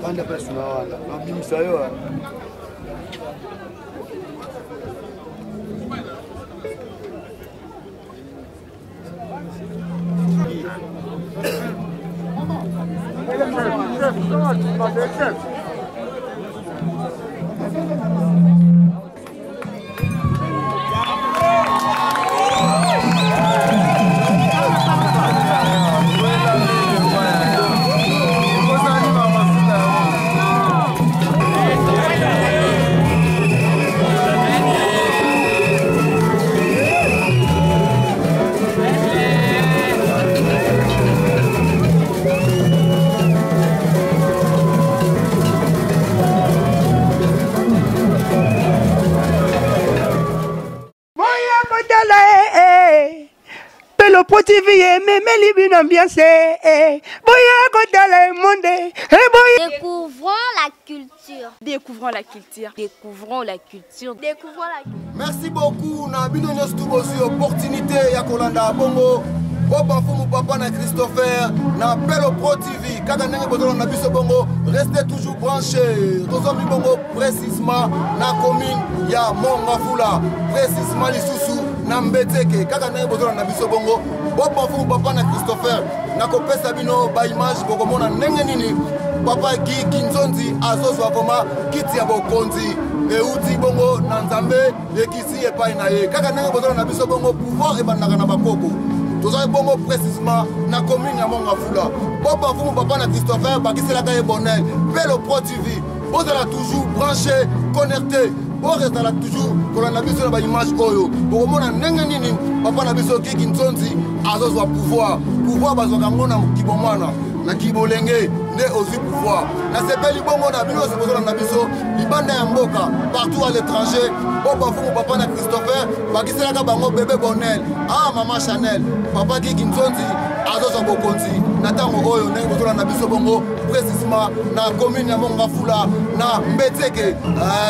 Banda pesa na wana. Mabimisa yo. Pro TV, mais libine ambiance, Découvrons la culture. Découvrons la culture. Découvrons la culture. Découvrons la culture. Merci beaucoup na bino nyonso tubosi opportunité ya kolanda bongo Boba Fumu Papa na Christopher na Pelo Pro TV kaka ndenge bozolo na biso bongo restez toujours branchés tozomi bongo précisément na commune ya Mongafula précisément lisusu na Mbeteke kaka ndenge bozolo na biso bongo Boba Fumu Papa na Christopher na kopesa bino ba image bokomona ndenge nini Papa Guy Kinzonzi azozwa koma kiti ya bokonzi euti bongo na Nzambe ekisi epai na ye kaka ndenge bozolo na biso bongo pouvoir ebandaka na bakoko tozali bongo précisément na commune ya Mongafula Boba Fumu Papa na Christopher bakiselaka ye bonheur Pelo Pro TV bozala toujours branché connecté bozala toujours kolanda biso na ba image oyo bokomona ndenge nini papa na biso Guy Kinzonzi azozwa pouvoir bazwaka ngo na kibomwana na kibolenge nde aussi pouvoir na sepeli bongo na bino se bozala na biso libanda ya mboka partout à l'étranger Boba Fumu Papa na Christopher bakiselaka bango bébé bonheur maman Chanel papa Guy Kinzonzi azozwa bokonzi na tango oyo ndenge bozala na biso bongo précisément na commune ya Mongafula na Mbeteke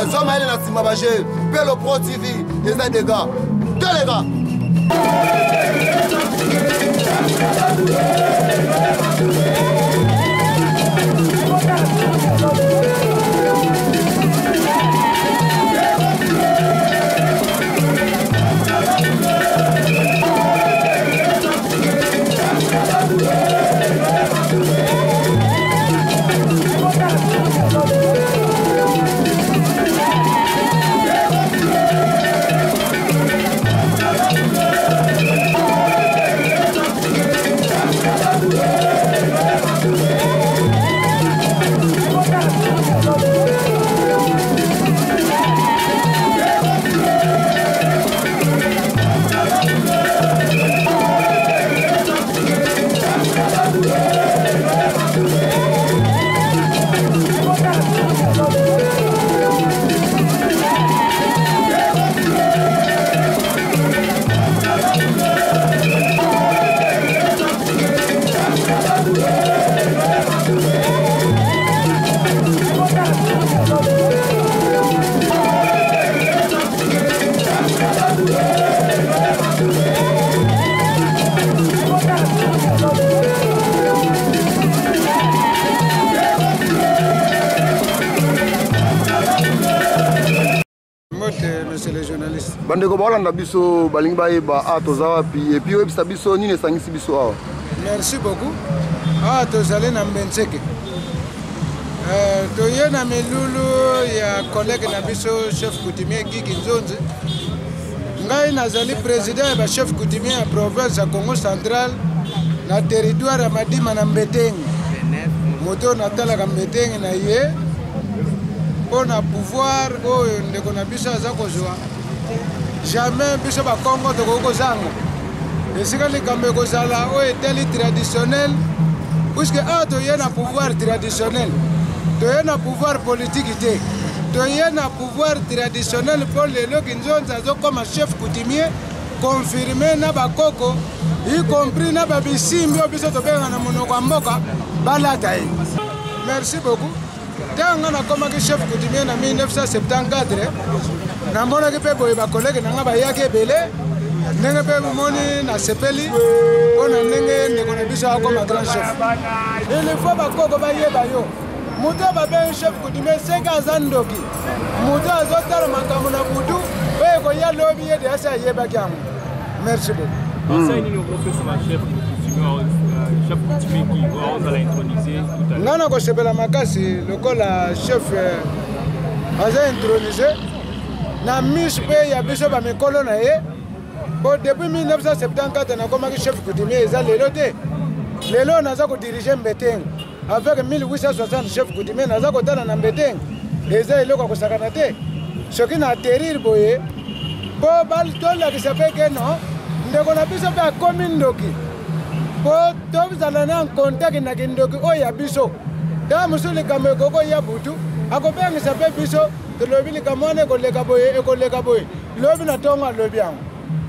zoma ele na sima baje Pelo Pro TV eza des gars les gars Monsieur le journaliste. Bandeko balanda biso balingi bayeba toza wapi et puis webisa biso nini esangisi biso awa. Merci beaucoup. Tozali na Mbeteke. Toye na melulu ya collègue na biso chef coutumier Guy Kinzonzi. Ngai nazali président ya chef coutumier ya province ya Congo Central na territoire ya Madima na Mbetenge. Moto natalaka Mbetenge na ye. On a pouvoir oyo ndeko na biso aza kozwa jamais biso ba Congo toko zanga esika likambe kozala oyo eteli traditionnel puisque toye na pouvoir traditionnel toye na pouvoir politique te toye na pouvoir traditionnel pour lelo Kinzonzi azokoma chef coutumier confirmé na bakoko y compris na babisimbi oyo biso tobenga na monoko ya mboka balata ye. Merci beaucoup. Tanga na koma ki chef coutumier na 1974 na mona ki pe boye ba collègue na nga ba yaki ebele ndenge pe moni na sepeli ona ndenge ndeko na biso akoma grand chef il faut ba koko ba yeba yo Muto babe chef coutumier senga zandoki. Muto azotala makambo na butu. Oye ko ya lobby de asa yeba kyango. Merci beaucoup. Conseil ni ngoko sama chef coutumier qui va introniser tout à l'heure. Ngana ko sepela makasi lokola chef aza intronisé na miss pe ya biso ba mikolo na ye. Bon depuis 1974 na komaki chef coutumier eza lelo te. Lelo naza ko diriger Mbeteng. Avec 1860 chef coutumier naza ko tala na Mbeteng. Eza eloko ko sakana te. Soki na atterrir boye. Po bal tola ki sape ke no. Ndeko na biso pe akomi ndoki. Po to bizala na contact na kindoki o ya biso. Da musuli kame koko ya butu. Akope ngisa pe biso to lobili kamone ko leka boye. Lobi na tonga lobi yango.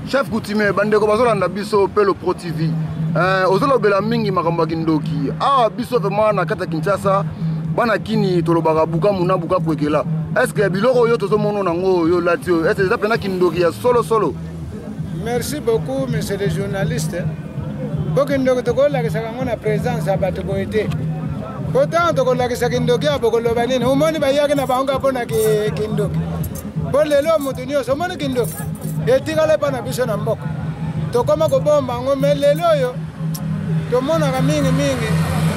Chef coutumier bandeko bazolanda biso Pelo Pro TV. Ozolobela mingi makambo ya kindoki. Ah biso vraiment na kata Kinshasa bana kini tolobaka buka muna buka kwekela. Est-ce que biloko yo tozomona nango yo latio? Est-ce que ça pena kindoki ya solo? Merci beaucoup monsieur le journaliste. Bokindoki tokola kisaka ngona présence abato boete. Pourtant tokola kisaka kindoki abokoloba nini? Umoni bayaki na baonga pona kindoki. Bolelo mutu nyoso umoni kindoki. Etikale pana biso na mboko. Tokoma kobomba ngome lelo yo. Tomona ka mingi.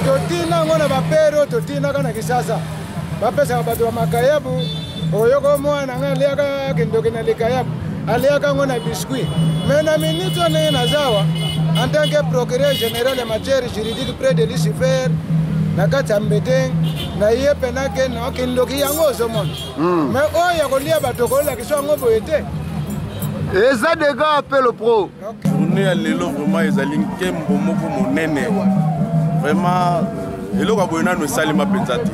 Totina ngona bapero totina kana kisasa. Bapesa bato wa makayabu. Oyoko mwana ngaliaka kindoki na likayabu. Aliaka ngona biscuit. Mais na minute on nazawa en tant que procureur général en matière juridique près de Lucifer na kati Mbeteng na ye penake na kindoki yango zomona. Mais oya kolia bato kola kiswango boete. Eza dega Pelo Pro. Journée à l'élo vraiment ezali nkembo moko monene. Vraiment eloko boyena no salima penzati.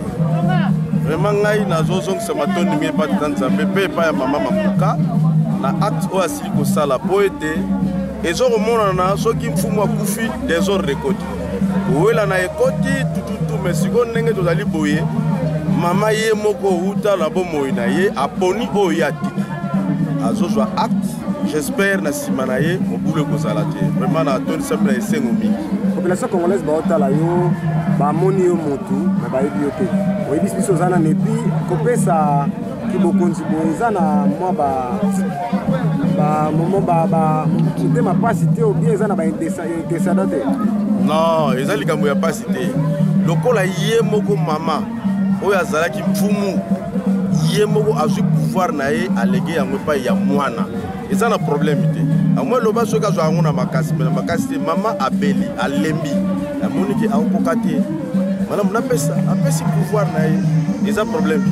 Vraiment ngai nazozongisa matondi mi pa tanzambe pe pa ya mama mamuka na acte o asili ko sala poete ezoro mona na soki mfumu akufi désordre rekodi. Oela na ekoti tututu mesiko ndenge tozali boye mama ye moko uta la bomo ina ye aponi o yati. Azozwa acte. J'espère na simanaye au boulot kozalate. Vraiment na ton simple esengo mingi. Population congolaise ba otala yo ba moni yo motu na ba ebiote. Oyebi biso zana nepi kopesa kibokonzi boza na mwa ba kite ma pasité ou bien zana ba intessadate. Non, ezali likambo ya pasité. Lokola ye moko mama oyo azalaki mfumu ye moko azui pouvoir na ye alege yango pa ya mwana. Et ça, c'est un problème. Moi, le bas, je suis à makasi, mais makasi, maman abeli, alembi. La monique a okokate. Madame, on appelle ça, appelle ce pouvoir. Et ça, problème.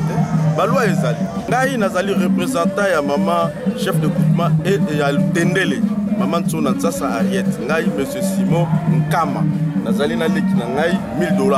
Balwa ezali. Ngai nazali représentant ya maman, chef de groupement et ya Tendele. Maman Tsona Tsasa Ariette. Ngai, monsieur Simon Nkama. Nazali na leki na ngai $1000.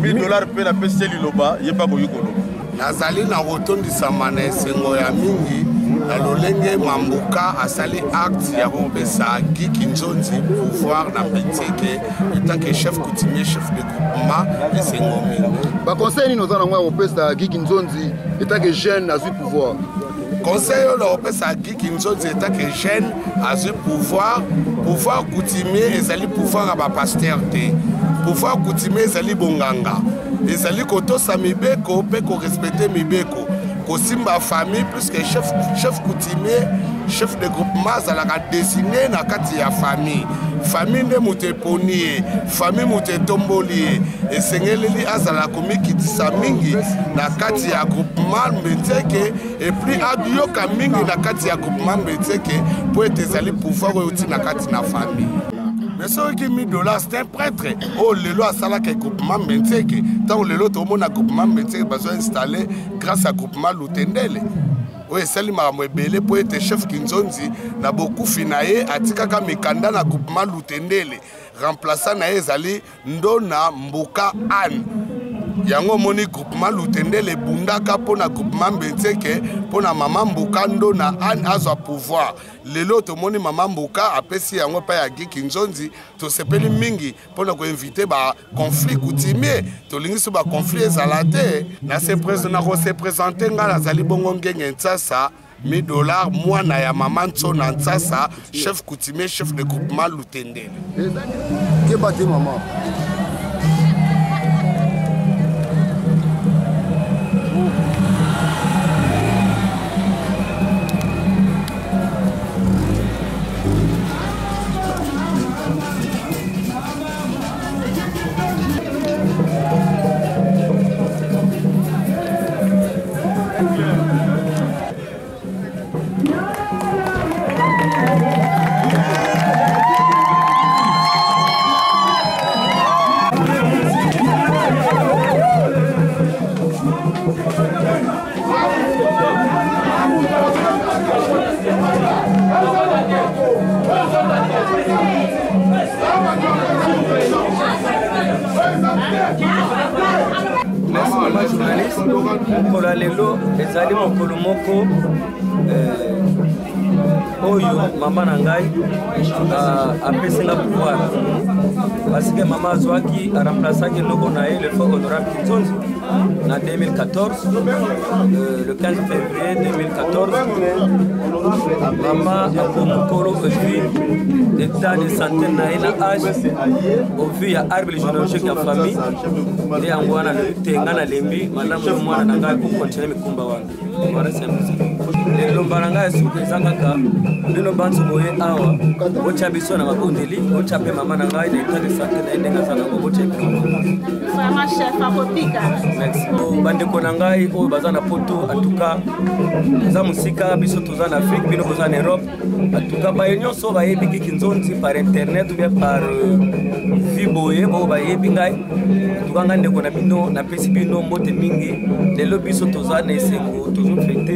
$1000 pe na pesi liloba, yeba boyikolo. Nazali na rotondisa mana esengo ya mingi. Alolenge Mambuka asali acte ya kopesa Giki Nzonzi pouvoir na Beteke étant que chef coutumier chef de groupement et Sengomi. Ba conseil nous en ngwa kopesa Giki Nzonzi étant que jeune azu pouvoir. Conseil la kopesa Giki Nzonzi étant que jeune azu pouvoir coutumier ezali pouvoir ba pasteur te. Pouvoir coutumier ezali bonganga. Ezali kotosa mibeko pe ko respecter mibeko. Simba famille plus que chef coutumier chef de groupement ça l'a désigné na kati ya famille ne moute ponier famille moute tombolier et sengeleli azala komi kitisa mingi na kati ya groupement Mbeteke et puis aduyoka mingi na kati ya groupement Mbeteke pour être ezali pouvoir outi na kati na famille. Mais ceux qui $1000, c'est un prêtre. Oh, le loi sala que groupement Mbeteke. Tant le lot au monde à groupement Mbeteke besoin installé grâce à groupement Lutendele. Oui, c'est le maramouébélé pour être chef Kinzonzi. N'a beaucoup finaillé à Tikaka Mikanda na groupement Lutendele. Remplaçant Naezali Ndona Mbuka Anne. Yango moni groupement Lutendele bundaka pona groupement Mbeteke pona mama Mbuka Ndona Anne azwa pouvoir. Lelo to moni mama Mbuka apesi yango pa ya Giki Nzonzi to sepeli mingi pona ko inviter ba conflit coutumier to lingiso ba conflit ezalate na se présenter ngala zali bongo ngenge Ntsasa $1000 mwana ya mama Tsona Ntsasa chef coutumier chef de groupement Lutendele. Que bâti maman. Merci mama journaliste. Mokolo lelo ezali mokolo moko oyo mama na ngai apesinga pouvoir parce que mama azwaki aremplaçaki loko na ye le fort honorable Kinzonzi en 2014 le 15 février 2014 maman a mokolo vu état de santé na ye na âge au vu ya arbre généalogique ya famille nde yango wana tenga na lembi malamu yo mwana na ngai kokontinue mikumba wana voilà c'est elomba na ngai suki eza kaka bino bantu boye awa botya biso na mabondeli botya mpe mama na ngai na état de santé na ye ndenge aza nango botya bandeko na ngai oyo baza na poto atuka eza mosika biso toza na afrique bino boza na europe atuka baye nyonso bayebi Kiki Nzonzi par internet ou bien par vi boye bo bayebi ngai atuka ngai ndeko na bino napesi bino mbote mingi lelo biso toza na esengo tozofete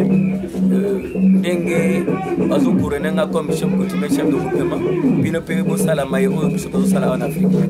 ndenge bazokurene nga comme chef coutumier chef de groupement bino mpe bosala maye oyo biso tozosala wana afrique.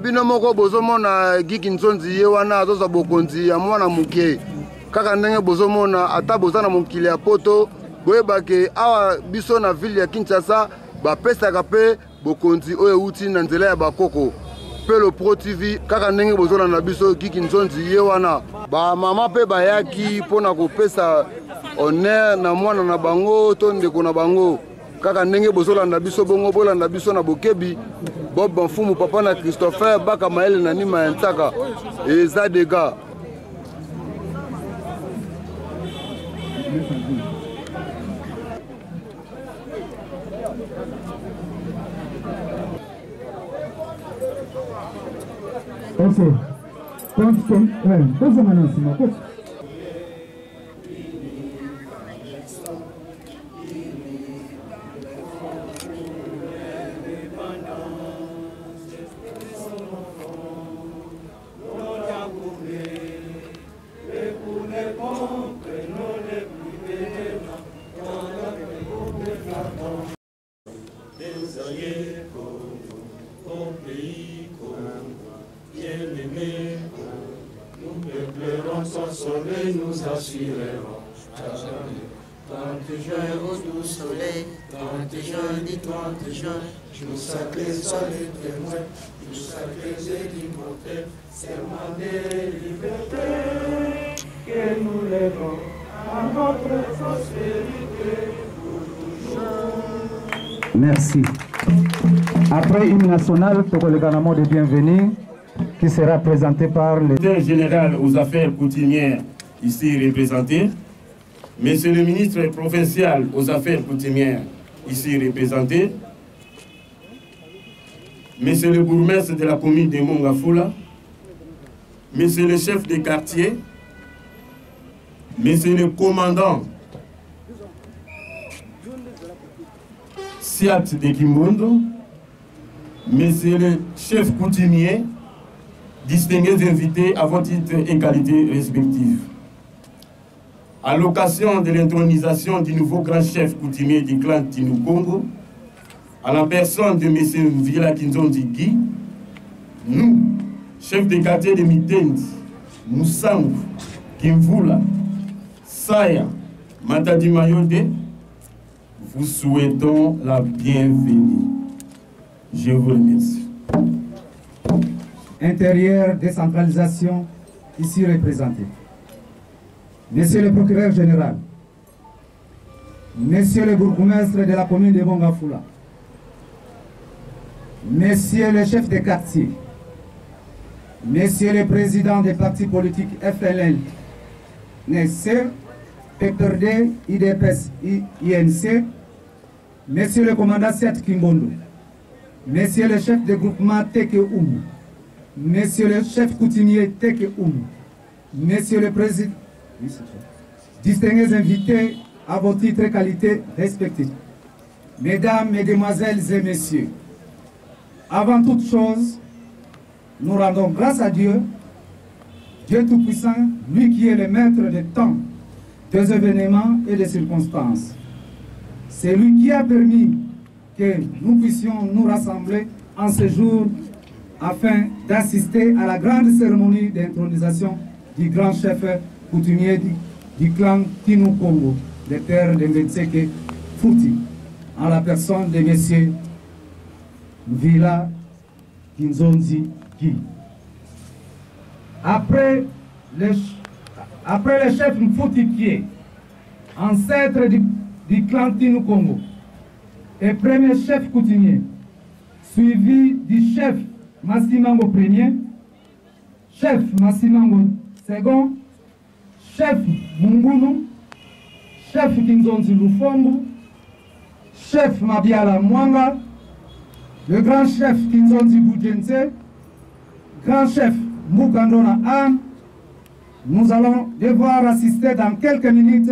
Bino moko bozomona Gigi Nzonzi ye wana azoza bokonzi ya mwana muke kaka ndenge bozomona ata bozana mokili ya poto boyebake awa biso na ville ya Kinshasa bapesaka pe bokonzi oyo euti na nzela ya bakoko Pelo Pro TV kaka ndenge bozona na biso Gigi Nzonzi ye wana ba mama pe bayaki pona kopesa honneur na mwana na bango to ndeko na bango kaka ndenge bozolanda biso bongo bolanda biso na bokebi Bob Mfumu papa na Christopher baka maele na nima ya ntaka eza dega Okay. Nous assurerons. 30 juin au doux soleil, 30 juin du 30 juin, nous sacrés soleil témoins, nous sacrés et immortels, serment de liberté, que nous lèvons à notre prospérité pour toujours. Merci. Après hymne national, pour le gouvernement de bienvenue, qui sera présenté par le directeur général aux affaires coutumières ici représenté, monsieur le ministre provincial aux affaires coutumières ici représenté, monsieur le bourgmestre de la commune de Mongafula, monsieur le chef de quartier, monsieur le commandant Siat de Kimbondo, monsieur le chef coutumier, distingués invités à vos titres et qualités respectives. À l'occasion de l'intronisation du nouveau grand chef coutumier du clan Tinukongo, à la personne de M. Vila Kinzonzi Guy, nous, chefs de quartier de Mitendi, Moussangu, Kimvula, Saya, Matadi Mayode, vous souhaitons la bienvenue. Je vous remercie. Intérieur, décentralisation, ici représenté. Monsieur le procureur général, Monsieur le bourgmestre de la commune de Mongafula, Monsieur le chef de quartier, Monsieur le président des partis politiques FLN, NSC, PPRD, IDPS, INC, Monsieur le commandant Siat Kimbondo, Monsieur le chef de groupement Teke Oum, Monsieur le chef coutumier Teke Oum, Monsieur le président, distingués invités à vos titres et qualités respectifs, Mesdames, Mesdemoiselles et Messieurs, avant toute chose, nous rendons grâce à Dieu Dieu Tout-Puissant, lui qui est le maître des temps, des événements et des circonstances. C'est lui qui a permis que nous puissions nous rassembler en ce jour afin d'assister à la grande cérémonie d'intronisation du grand chef coutumier du clan Tinu Congo, des terres de Mbenseke Fouti, en la personne de M. Vila Kinzonzi Guy. Après le chef Mfouti Kie, ancêtre du clan Tinu Congo, et premier chef coutumier, suivi du chef Massimango Ier, chef Massimango II, chef Mungunu, chef Kinzonzi Lufombu, chef Mabiala Mwanga, le grand chef Kinzonzi Boudjense, grand chef Mukandona Anne. Nous allons devoir assister dans quelques minutes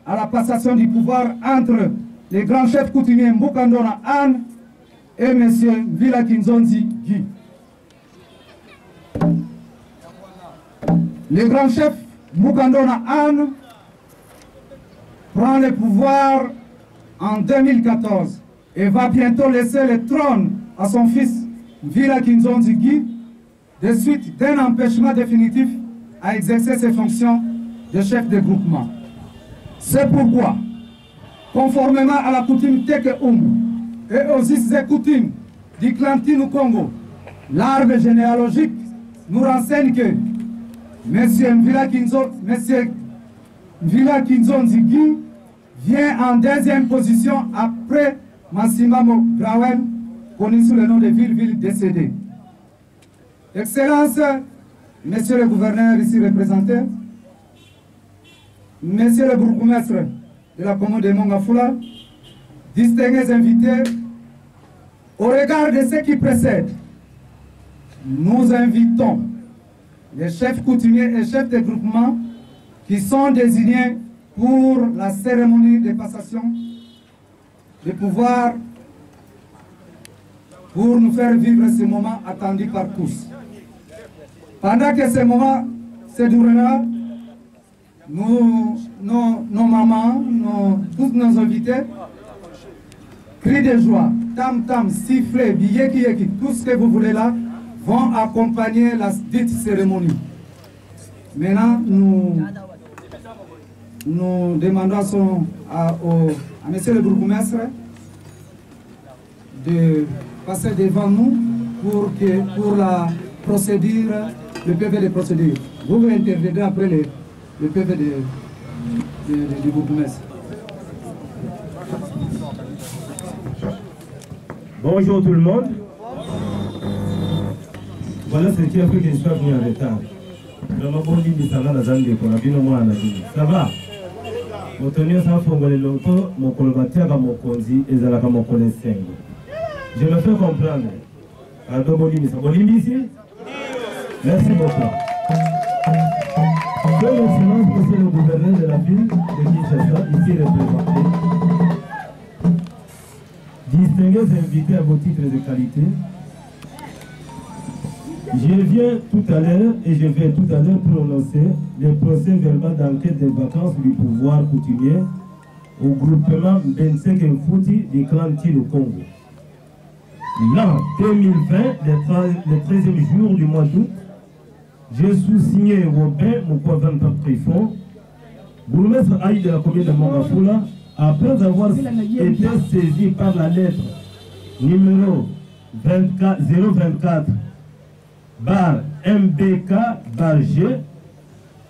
à la passation du pouvoir entre les grands chefs coutumiers Mukandona Anne et M. Vila Kinzonzi Guy. Le grand chef Mukandona Anne prend le pouvoir en 2014 et va bientôt laisser le trône à son fils Vila Kinzonzi Guy de suite d'un empêchement définitif à exercer ses fonctions de chef de groupement. C'est pourquoi, conformément à la coutume Teke et aux us et coutumes du clan Tinu Congo, l'arbre généalogique nous renseigne que M. Vila Kinzonzi Guy vient en deuxième position après Massimamo Grawen, connu sous le nom de Ville décédé. Excellences, Monsieur le gouverneur ici représenté, Monsieur le bourgmestre de la commune de Mongafula, distingués invités, au regard de ce qui précède, nous invitons les chefs coutumiers et chefs de groupement qui sont désignés pour la cérémonie de passation de pouvoir pour nous faire vivre ce moment attendu par tous. Pendant que ce moment se déroulera, nos mamans, tous nos invités, cris de joie, tam-tam, sifflet, biyeki, tout ce que vous voulez là, vont accompagner la dite cérémonie. Maintenant, nous demandons à monsieur le bourgmestre de passer devant nous pour la procédure, le PV de procédure. Vous interviendrez après le PV du bourgmestre. Bonjour tout le monde. Voilà ce qui a fait que je sois venu en retard. Ça va? Mon tenir sans fongoler longtemps, mon colbatière à mon conzi et à la camocole sengo. Je me fais comprendre. Pardon, Bolimi ici? Merci beaucoup. Son Excellence, Monsieur le gouverneur de la ville de Kinshasa, ici représenté. Distingués invités à vos titres de qualité. Je viens tout à l'heure et je vais tout à l'heure prononcer le procès verbal d'enquête des vacances du pouvoir coutumier au groupement Mbenseke Fouti du clan Tinu Congo. L'an 2020, le 13e jour du mois d'août, j'ai sous-signé Robin Moukouavan Patrifon, bourgmestre Aïe de la commune de Mongafula, après avoir été saisi par la lettre numéro 024 bar MBK bar G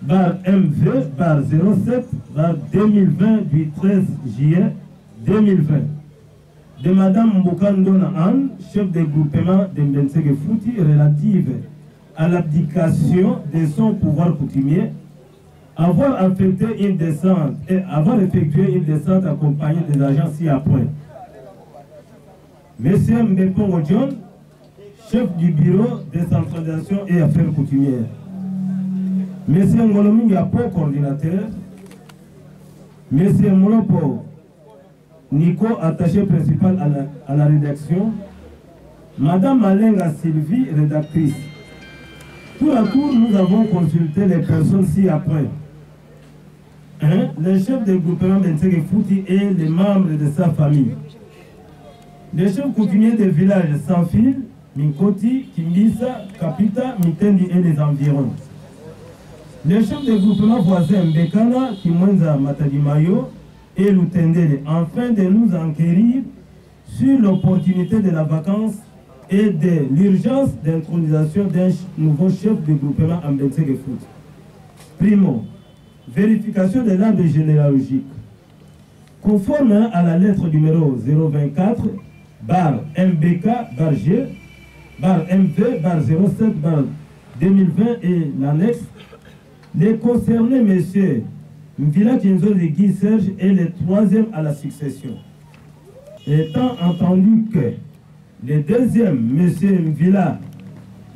bar MV bar 07 bar 2020 du 13 juillet 2020 de Madame Mbukandona Anne, chef de groupement de Mbenseke Fouti, relative à l'abdication de son pouvoir coutumier, avoir effectué une descente accompagnée des agents ci-après. Monsieur Mbepongo John, chef du bureau de centralisation et affaires coutumières. Monsieur Ngolomi Yapo, coordinateur. Monsieur Molopo Nico, attaché principal à la rédaction. Madame Alenga Sylvie, rédactrice. Tout à coup, nous avons consulté les personnes ci-après. Le chef du groupement Benseke Fouti et les membres de sa famille. Les chefs coutumiers des villages sans fil, Minkoti, Kimbisa, Kapita, Mitendi et les environs. Les chefs des groupements voisins Mbekana, Kimwenza, Matadimayo et Lutendele, afin de nous enquérir sur l'opportunité de la vacance et de l'urgence d'intronisation d'un nouveau chef de groupement en Benseke Fouti. Primo, vérification de l'arbre généalogique. Conforme à la lettre numéro 024, bar MBK, bar G, bar MV, bar 07, bar 2020 et l'annexe, les concernés, messieurs Mvila Kinzo de Guy Serge est le troisième à la succession. Étant entendu que le deuxième, monsieur Mvila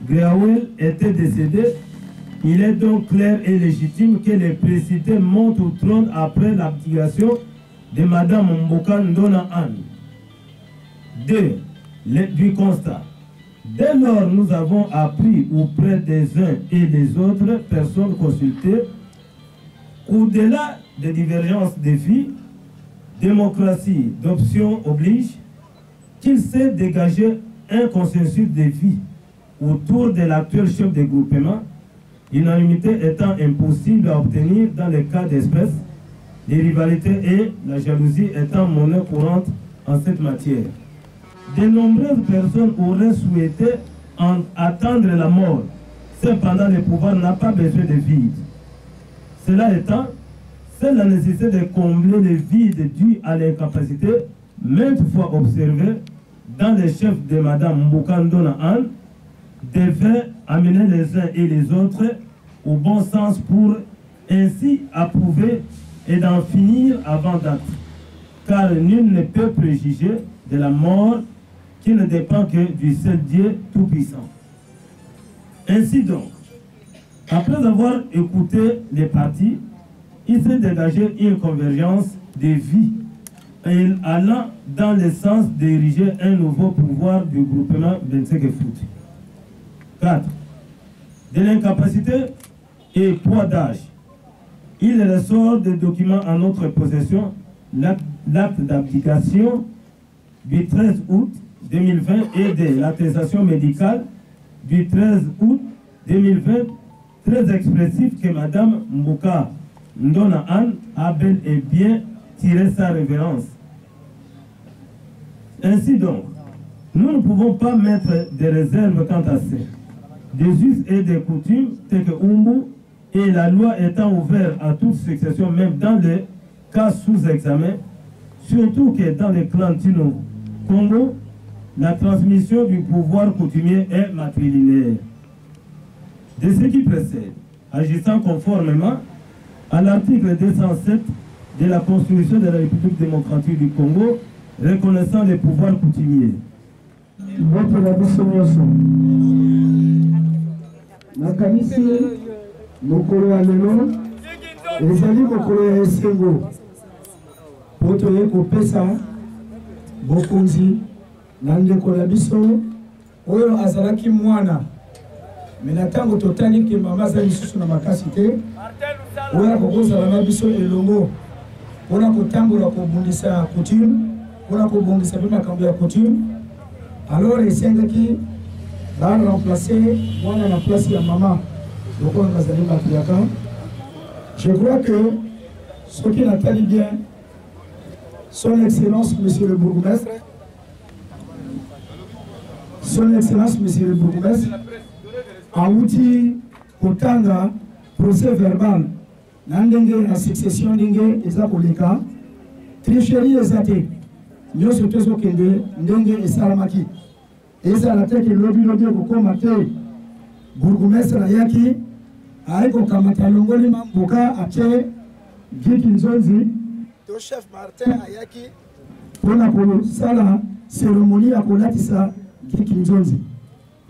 Greawel, était décédé, il est donc clair et légitime que les précités montent au trône après l'abdication de Madame Mboka Ndona Anne. 2. Du constat. Dès lors, nous avons appris auprès des uns et des autres personnes consultées, au-delà des divergences des filles, démocratie d'option oblige, qu'il s'est dégagé un consensus de vie autour de l'actuel chef de groupement, l'unanimité étant impossible à obtenir dans les cas d'espèce, les rivalités et la jalousie étant monnaie courante en cette matière. De nombreuses personnes auraient souhaité attendre la mort. Cependant, le pouvoir n'a pas besoin de vide. Cela étant, c'est la nécessité de combler le vide dû à l'incapacité maintes fois observée dans les chefs de Mme Mbukandona Anne, devait amener les uns et les autres au bon sens pour ainsi approuver et d'en finir avant date. Car nul ne peut préjuger de la mort qui ne dépend que du seul Dieu Tout-Puissant. Ainsi donc, après avoir écouté les partis, il s'est dégagé une convergence de vie allant dans le sens d'ériger un nouveau pouvoir du groupement Benseke Fouti. 4. De l'incapacité et poids d'âge. Il ressort des documents en notre possession l'acte d'application du 13 août 2020 et de l'attestation médicale du 13 août 2020, très expressif que Mme Mboka Ndona Anne a bel et bien tiré sa révérence. Ainsi donc, nous ne pouvons pas mettre des réserves quant à ça. Des us et des coutumes, tels que Umbu et la loi étant ouverte à toute succession, même dans les cas sous examen, surtout que dans les clans Tino Congo, la transmission du pouvoir coutumier est matrilinéaire. De ce qui précède, agissant conformément à l'article 207 de la Constitution de la République démocratique du Congo, reconnaissant les pouvoirs coutumiers. Nakanisi mokolo ya lelo ezali mokolo ya esengo po toye kopesa bokonzi na ndeko na biso oyo azalaki mwana me na ntango totali ke mama aza lisusu na makasi te oyo akokozala na biso elongo mpona kotambola kobundisa coutume mpona kobongisa mpe makambo ya coutume alors esengaki remplacer moi à la place de maman. Donc on va saluer Matriaka. Je crois que ce qui n'a pas dit bien, son Excellence, Monsieur le Bourgmestre, son Excellence, Monsieur le Bourgmestre, a outil pour tanga procès verbal. Nandenge la succession dingue eza koleka. Tricherie ezate. Nyo soto so kende ndenge esalamaki. Et ça la tête que lobby ko koma te bourgmestre yaki aiko kamata longoli mambuka ache Giki Nzonzi to chef Martin ayaki pona ko sala cérémonie ya kolatisa Giki Nzonzi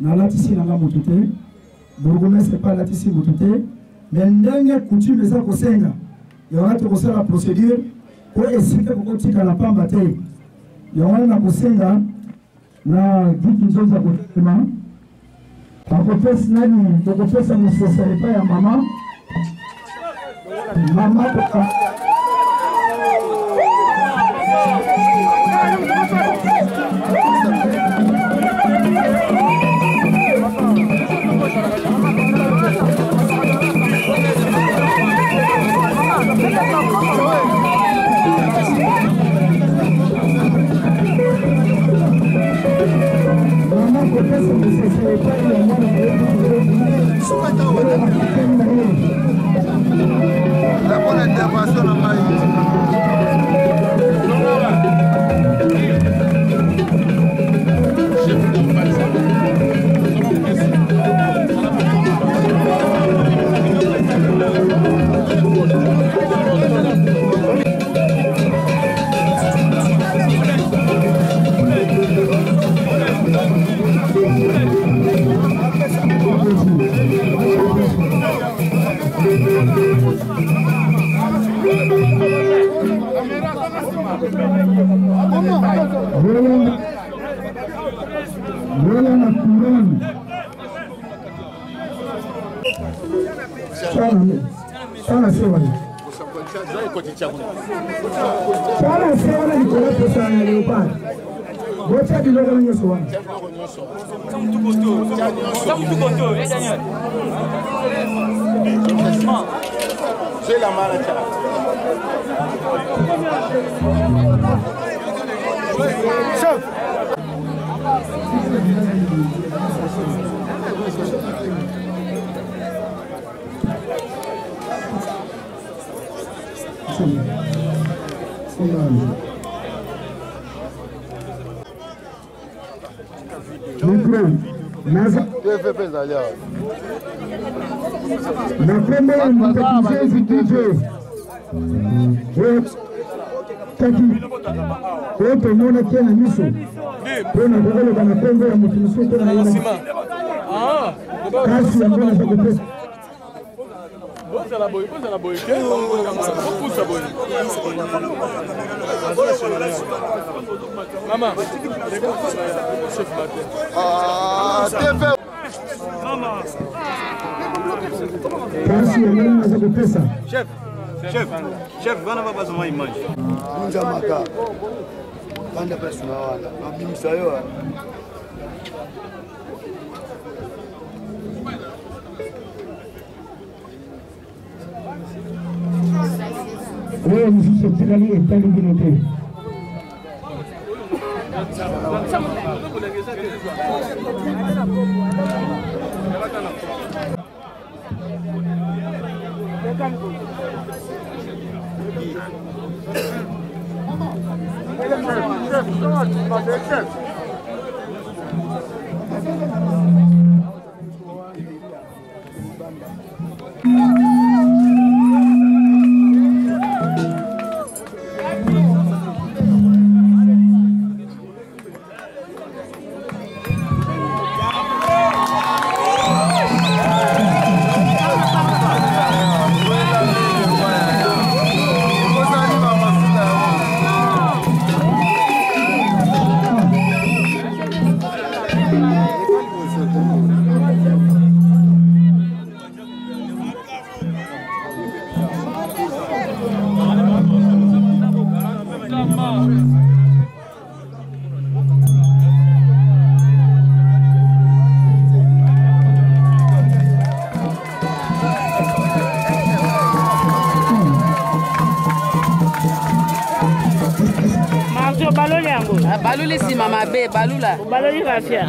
na latisi na mutu te bourgmestre pas latisi mutu te mais ndenge coutume za kosenga ya watu kosala procédure ko esika ko tika la pamba te ya wana kosenga na Giki Nzonzi akotema bakopesa nani tokopesa mosesa epai ya mama La bonne intervention dans ma tomona kia na miso pona kokoloba na kombo ya moto mosusu mpona kasi yango naza kopesa kasi yango naza kopesa Chef, bana baba zoma image. Nja maka. Banda pesa na wala. Mabimisa yo. Wewe msisi tikali etali binote. Baluli si mama be balula. Baluli rafia.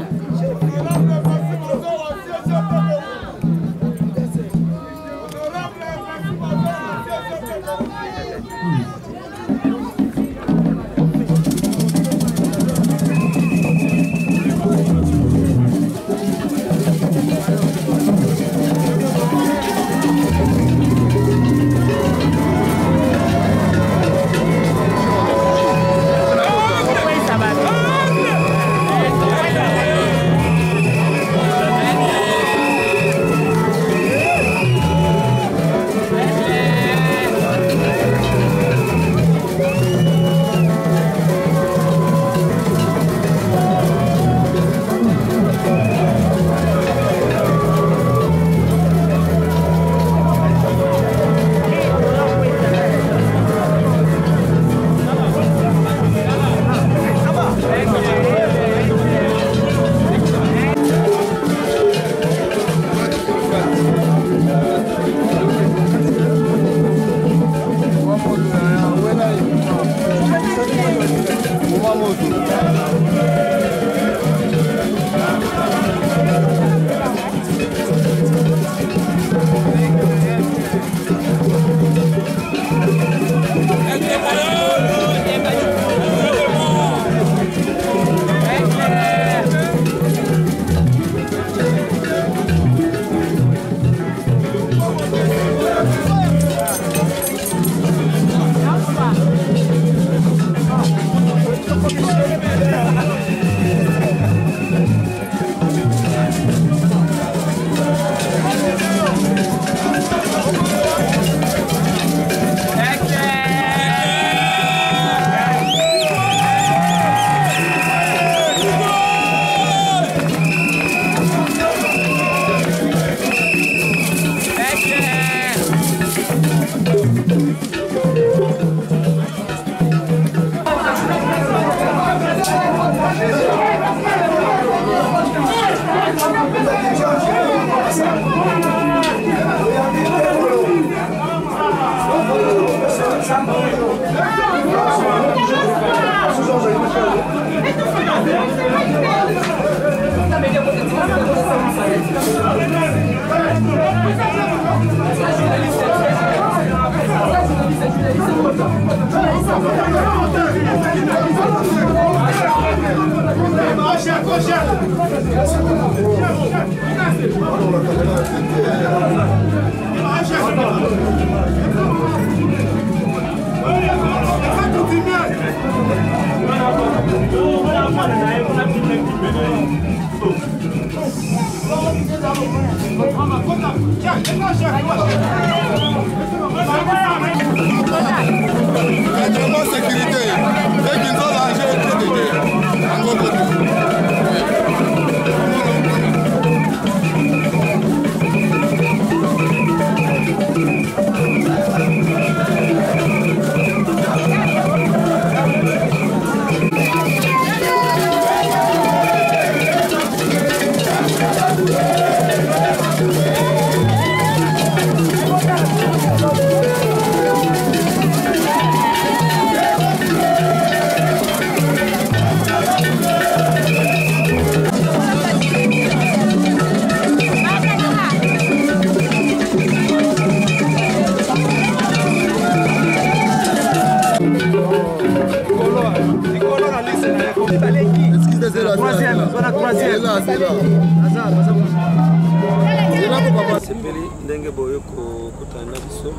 sepeli ndenge boyoko kutana biso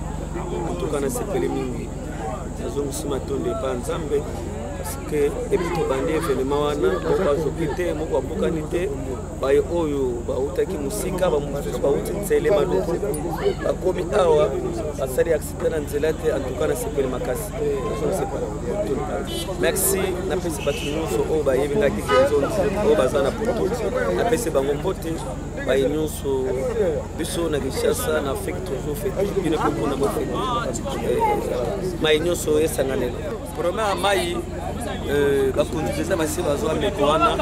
kutukana sepeli mingi azongusima tonde pa nzambe parce que ebito bandi evenema wana moko azoki te moko abukani te baye oyo bautaki musika bamosusu bauti nzele maloko bakomi awa basali accident na nzela te atukana sepeli makasi merci napesi bato nyonso oyo bayebi nga Geek Nzonzi oyo baza na poto napesi bango mbote baye nyonso biso na Kinshasa na Afrique toujours fete bino mpona bofete maye nyonso esanganela premier mai bakondiza basi bazwa meko wana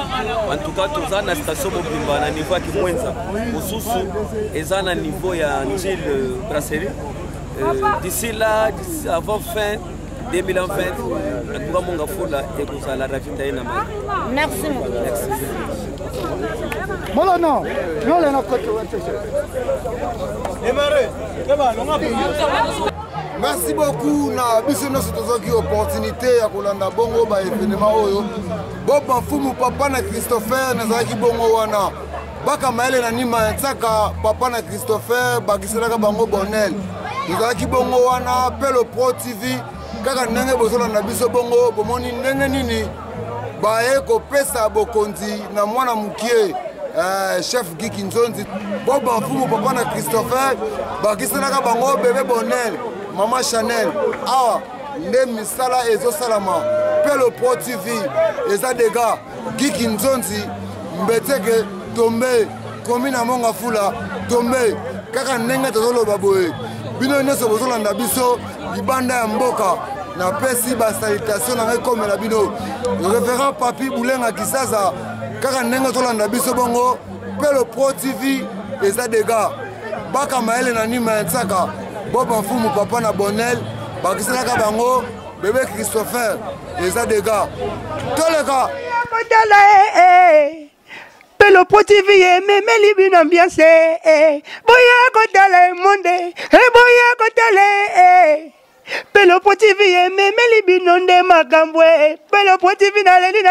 antuka toza na station mobimba na niveau ya Kimwenza mosusu eza na niveau ya Njile Brasserie d'ici là avant fin 2020 antuka monga fola ekozala ravita ye na mai. Merci beaucoup. Merci. Molo non, non le na koto. Merci beaucoup na biso nyonso tozoki opportunité ya kolanda bongo ba événement oyo Boba Mfumu papa na Christopher nazalaki bongo wana baka maele na nima ntsaka papa na Christopher bakiselaka bango Bonel nazalaki bongo wana Pelo Pro TV kaka ndenge bozolanda biso bongo bomoni ndenge nini baye kopesa bokonzi na mwana mukie chef Geek Nzonzi Boba Mfumu papa na Christopher bakiselaka bango bébé Bonel Maman Chanel, awa nde misala ezo salama Pelo Pro TV eza dega Geek Nzonzi mbeteke tombe komi na monga fula tombe kaka ndenge tozoloba boye bino nyonso bozolanda biso libanda ya mboka na pesi ba salutation na komela bino révérend Papi Boulenga Kisaza kaka ndenge tozolanda biso bongo Pelo Pro TV eza dega baka maele na nima ya ntsaka Boba Mfumu papa na Bonel bakiselaka bango bébé Christopher eza dega toleka Pelo Pro TV meme libi ambiance boya kotala monde boya kotala Pelo Pro TV meme libi nonde makambwe Pelo Pro TV naleli